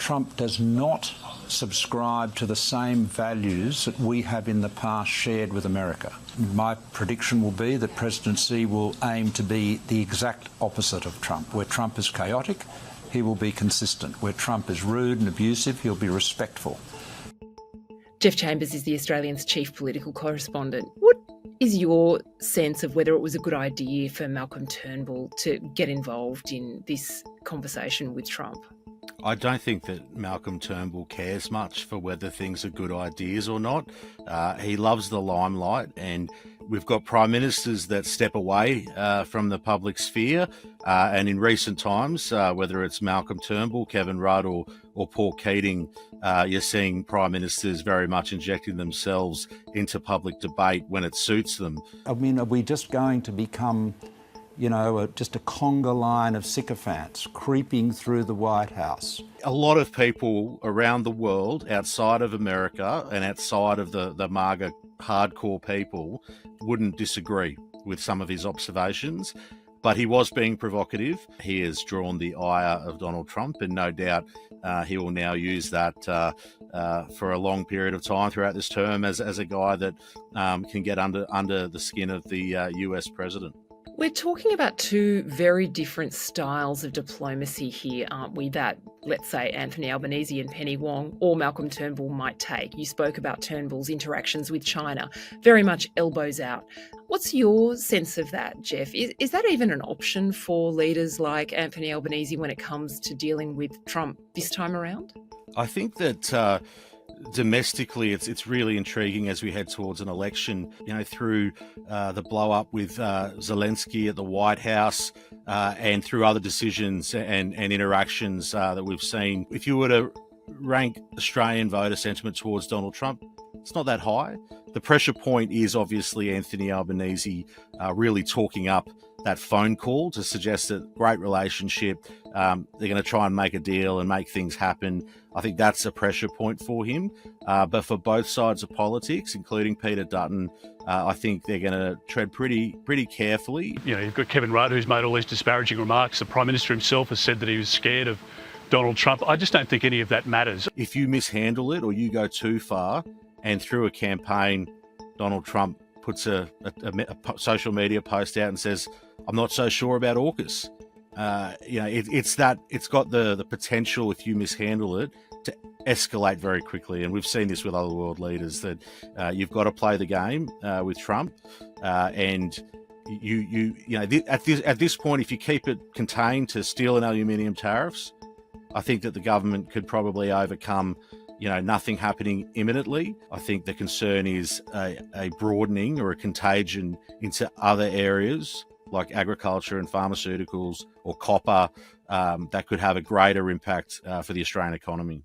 Trump does not subscribe to the same values that we have in the past shared with America. My prediction will be that President Xi will aim to be the exact opposite of Trump. Where Trump is chaotic, he will be consistent. Where Trump is rude and abusive, he'll be respectful. Jeff Chambers is the Australian's chief political correspondent. What is your sense of whether it was a good idea for Malcolm Turnbull to get involved in this conversation with Trump? I don't think that Malcolm Turnbull cares much for whether things are good ideas or not. He loves the limelight, and we've got prime ministers that step away from the public sphere. And in recent times, whether it's Malcolm Turnbull, Kevin Rudd or Paul Keating, you're seeing prime ministers very much injecting themselves into public debate when it suits them. I mean, are we just going to become, just a conga line of sycophants creeping through the White House? A lot of people around the world, outside of America and outside of the MAGA hardcore people, wouldn't disagree with some of his observations. But he was being provocative. He has drawn the ire of Donald Trump, and no doubt he will now use that for a long period of time throughout this term as a guy that can get under the skin of the US president. We're talking about two very different styles of diplomacy here, aren't we, that, let's say, Anthony Albanese and Penny Wong or Malcolm Turnbull might take. You spoke about Turnbull's interactions with China, very much elbows out. What's your sense of that, Jeff? Is that even an option for leaders like Anthony Albanese when it comes to dealing with Trump this time around? I think that domestically, it's really intriguing as we head towards an election, through the blow up with Zelensky at the White House and through other decisions and interactions that we've seen. If you were to rank Australian voter sentiment towards Donald Trump, it's not that high. The pressure point is obviously Anthony Albanese really talking up that phone call to suggest a great relationship. They're going to try and make a deal and make things happen. I think that's a pressure point for him. But for both sides of politics, including Peter Dutton, I think they're going to tread pretty carefully. You've got Kevin Rudd, who's made all these disparaging remarks. The Prime Minister himself has said that he was scared of Donald Trump. I just don't think any of that matters. If you mishandle it or you go too far, and through a campaign, Donald Trump puts a social media post out and says, "I'm not so sure about AUKUS." It's got the potential, if you mishandle it, to escalate very quickly. And we've seen this with other world leaders, that you've got to play the game with Trump. And at this point, if you keep it contained to steel and aluminium tariffs, I think that the government could probably overcome nothing happening imminently. I think the concern is a broadening or a contagion into other areas like agriculture and pharmaceuticals or copper that could have a greater impact for the Australian economy.